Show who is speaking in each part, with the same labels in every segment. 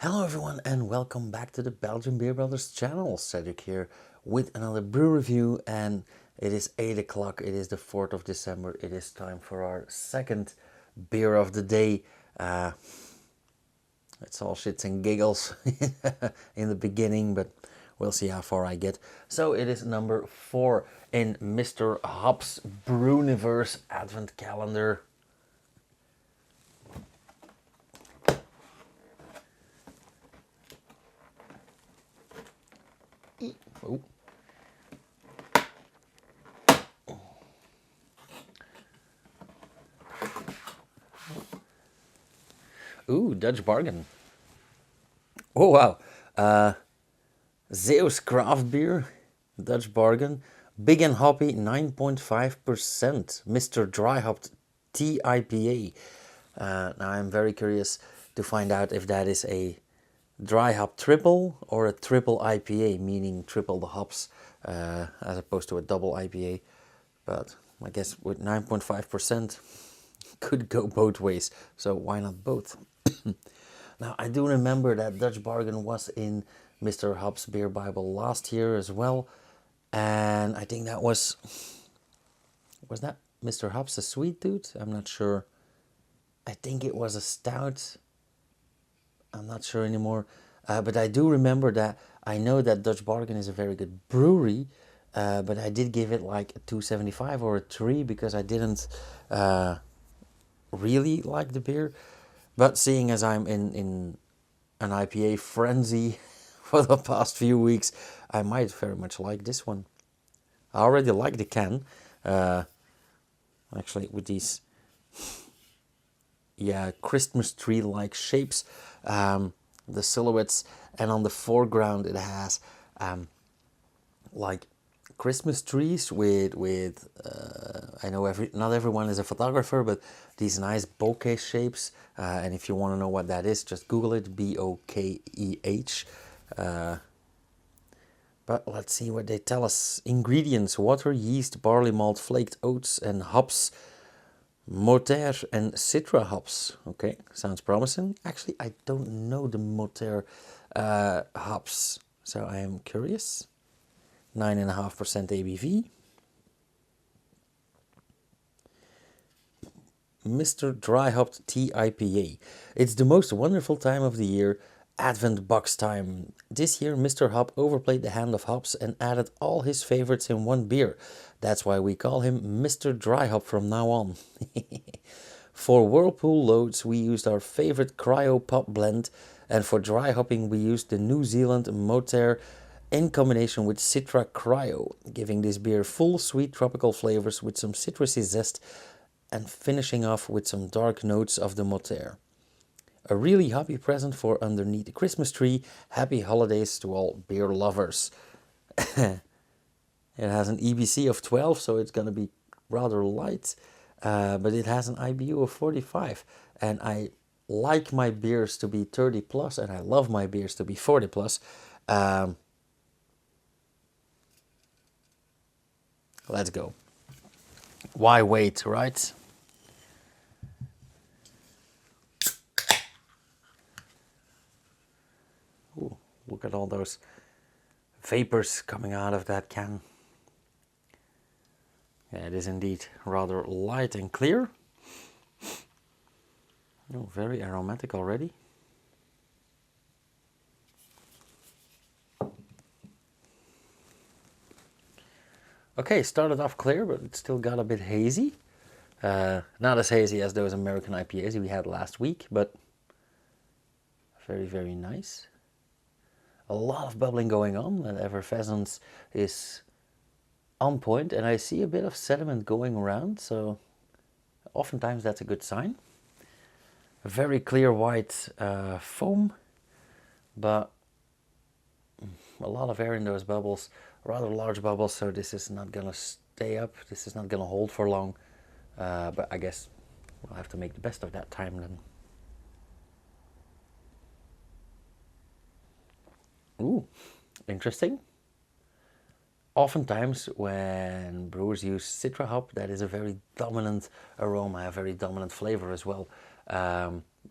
Speaker 1: Hello everyone and welcome back to the Belgian Beer Brothers channel. Cedric here with another brew review, and it is 8 o'clock, it is the 4th of December, it is time for our second beer of the day. It's all shits and giggles in the beginning, but we'll see how far I get. So it is number 4 in Mr. Hops Brewniverse Advent Calendar. Oh. Ooh, Dutch bargain. Oh wow. Zeus craft beer, Dutch bargain. Big and hoppy, 9.5%. Mr. Dryhopped TIPA. Now I'm very curious to find out if that is a dry hop triple or a triple IPA, meaning triple the hops as opposed to a double IPA. But I guess with 9.5% could go both ways, so why not both? Now I do remember that Dutch bargain was in Mr. Hops Beer Bible last year as well, and I think that was that Mr. Hops a sweet tooth? I'm not sure. I think it was a stout. I'm not sure anymore, but I do remember that. I know that Dutch Bargain is a very good brewery, but I did give it like a 2.75 or a 3 because I didn't really like the beer. But seeing as I'm in an IPA frenzy for the past few weeks, I might very much like this one. I already like the can, actually, with these Christmas tree like shapes, the silhouettes, and on the foreground it has like Christmas trees with I know not everyone is a photographer, but these nice bouquet shapes, and if you want to know what that is, just Google it, BOKEH. But let's see what they tell us. Ingredients: water, yeast, barley malt, flaked oats, and hops. Motair and Citra hops. Okay, sounds promising. Actually, I don't know the Motair hops, so I am curious. 9.5% ABV. Mr. Dryhopped TIPA. It's the most wonderful time of the year, Advent box time. This year, Mr. Hop overplayed the hand of hops and added all his favorites in one beer. That's why we call him Mr. Dryhop from now on. For Whirlpool loads, we used our favorite Cryo Pop blend, and for dry hopping, we used the New Zealand Motair in combination with Citra Cryo, giving this beer full sweet tropical flavors with some citrusy zest and finishing off with some dark notes of the Motair. A really happy present for underneath the Christmas tree. Happy holidays to all beer lovers. It has an EBC of 12, so it's going to be rather light, but it has an IBU of 45, and I like my beers to be 30 plus, and I love my beers to be 40 plus. Let's go. Why wait, right? Ooh, look at all those vapors coming out of that can. Yeah, it is indeed rather light and clear. Oh, very aromatic already. Okay, started off clear, but it still got a bit hazy. Not as hazy as those American IPAs we had last week, but very, very nice. A lot of bubbling going on, and effervescence is on point, and I see a bit of sediment going around, so oftentimes that's a good sign. A very clear white foam, but a lot of air in those bubbles, rather large bubbles, so this is not gonna stay up, this is not gonna hold for long, but I guess we'll have to make the best of that time then. Ooh, interesting. Oftentimes when brewers use Citra hop, that is a very dominant aroma, a very dominant flavor as well.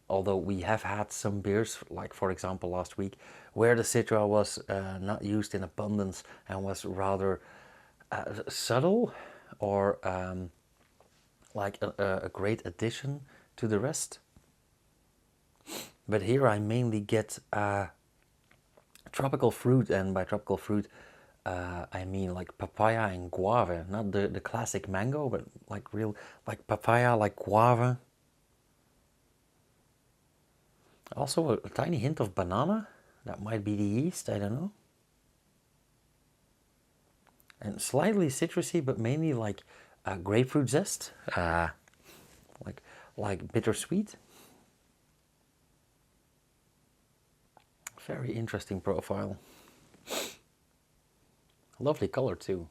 Speaker 1: although we have had some beers, like for example last week, where the Citra was not used in abundance and was rather subtle, or like a great addition to the rest. But here I mainly get tropical fruit, and by tropical fruit I mean like papaya and guava, not the classic mango, but like real, like papaya, like guava. Also a tiny hint of banana. That might be the yeast, I don't know. And slightly citrusy, but mainly like grapefruit zest, like bittersweet. Very interesting profile. Lovely color too.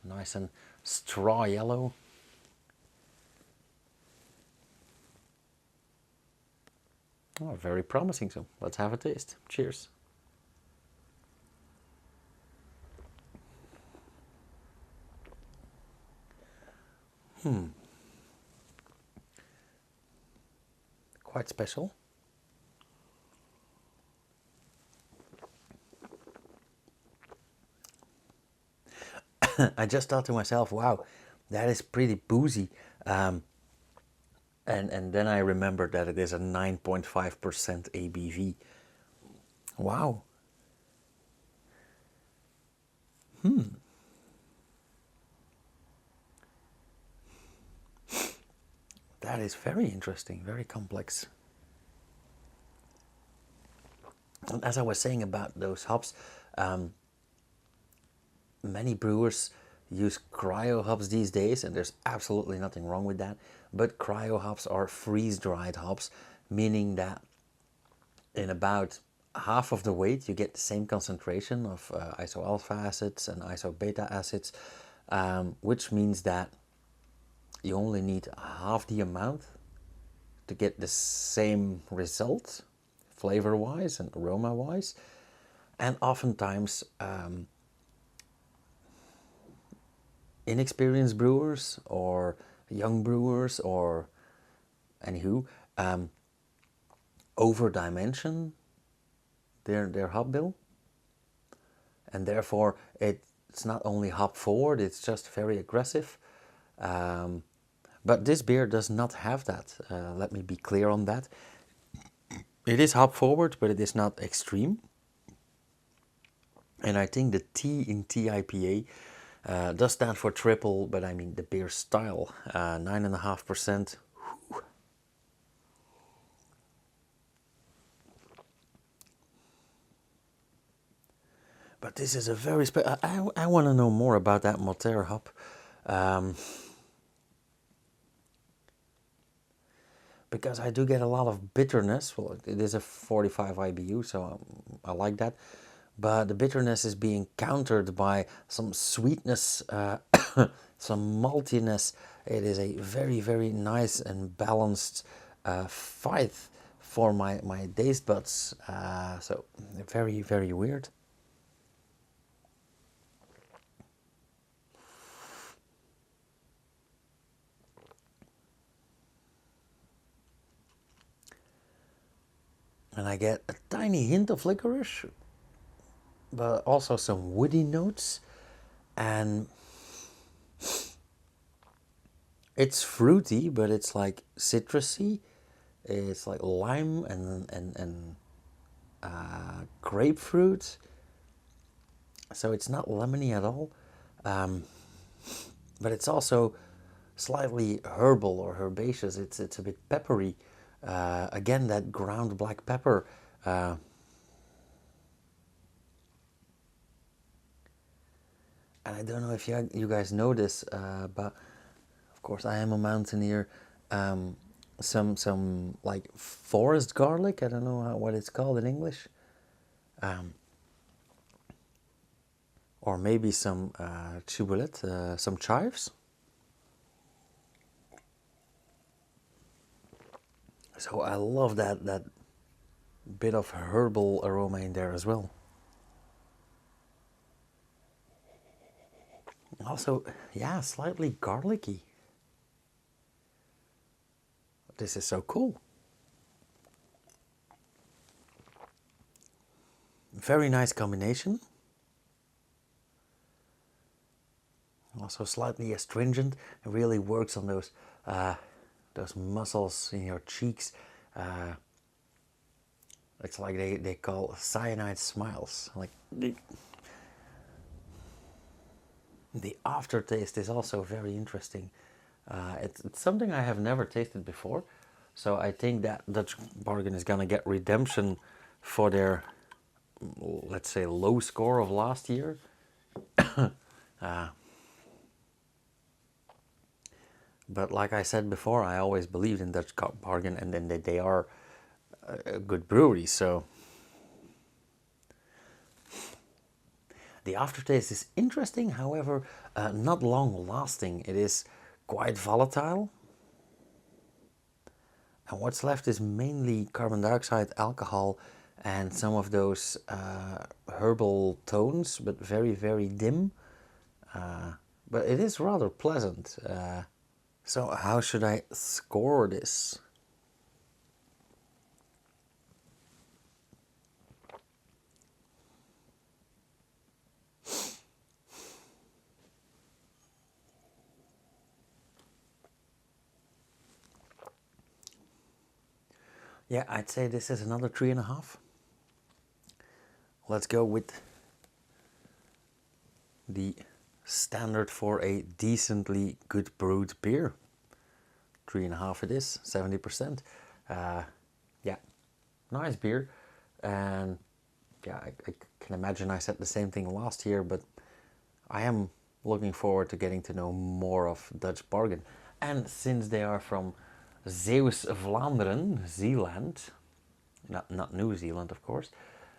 Speaker 1: Nice and straw yellow. Oh, very promising. So let's have a taste. Cheers. Quite special. I just thought to myself, wow, that is pretty boozy. And then I remembered that it is a 9.5% ABV. Wow. That is very interesting, very complex. And as I was saying about those hops, many brewers use cryo hops these days, and there's absolutely nothing wrong with that. But cryo hops are freeze-dried hops, meaning that in about half of the weight you get the same concentration of isoalpha acids and isobeta acids, which means that you only need half the amount to get the same result, flavor-wise and aroma-wise. And oftentimes inexperienced brewers or young brewers or anywho over dimension their hop bill, and therefore it's not only hop forward, it's just very aggressive. But this beer does not have that. Let me be clear on that. It is hop forward, but it is not extreme. And I think the T in TIPA does stand for triple, but I mean the beer style, 9.5%. But this is a very special. I want to know more about that Moteur hop. Because I do get a lot of bitterness. Well, it is a 45 IBU, so I like that. But the bitterness is being countered by some sweetness, some maltiness. It is a very, very nice and balanced fight for my taste buds. So very, very weird. And I get a tiny hint of licorice, but also some woody notes. And it's fruity, but it's like citrusy. It's like lime and grapefruit. So it's not lemony at all. But it's also slightly herbal or herbaceous. It's a bit peppery. Again, that ground black pepper. And I don't know if you guys know this, but of course I am a mountaineer. Some like forest garlic. I don't know what it's called in English. Or maybe some ciboulette, some chives. So I love that bit of herbal aroma in there as well. Also, yeah, slightly garlicky. this is so cool. Very nice combination. Also slightly astringent. It really works on those muscles in your cheeks. It's like they call cyanide smiles. Like the aftertaste is also very interesting. It's something I have never tasted before, so I think that Dutch Bargain is gonna get redemption for their, let's say, low score of last year. But like I said before, I always believed in Dutch Bargain, and then they are a good brewery. So the aftertaste is interesting, however, not long lasting. It is quite volatile. And what's left is mainly carbon dioxide, alcohol, and some of those herbal tones, but very, very dim. But it is rather pleasant. So how should I score this? Yeah, I'd say this is another 3.5. Let's go with the standard for a decently good brewed beer. 3.5 it is, 70%. Yeah, nice beer. And yeah, I can imagine I said the same thing last year, but I am looking forward to getting to know more of Dutch Bargain. And since they are from Zeeuws-Vlaanderen, Zeeland, not New Zealand, of course,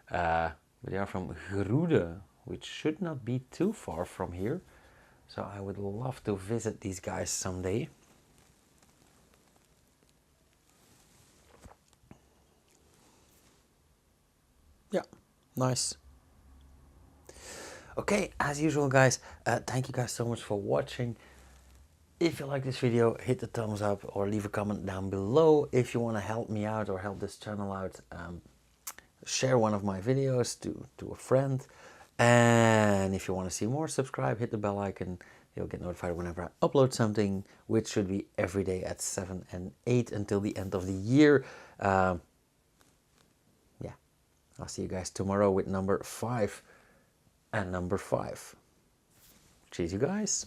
Speaker 1: but they are from Grude, which should not be too far from here. So I would love to visit these guys someday. Yeah, nice. Okay, as usual, guys, thank you guys so much for watching. If you like this video, hit the thumbs up or leave a comment down below. If you want to help me out or help this channel out, share one of my videos to a friend. And if you want to see more, subscribe, hit the bell icon. You'll get notified whenever I upload something, which should be every day at 7 and 8 until the end of the year. Yeah, I'll see you guys tomorrow with number 5 and number 5. Cheers, you guys.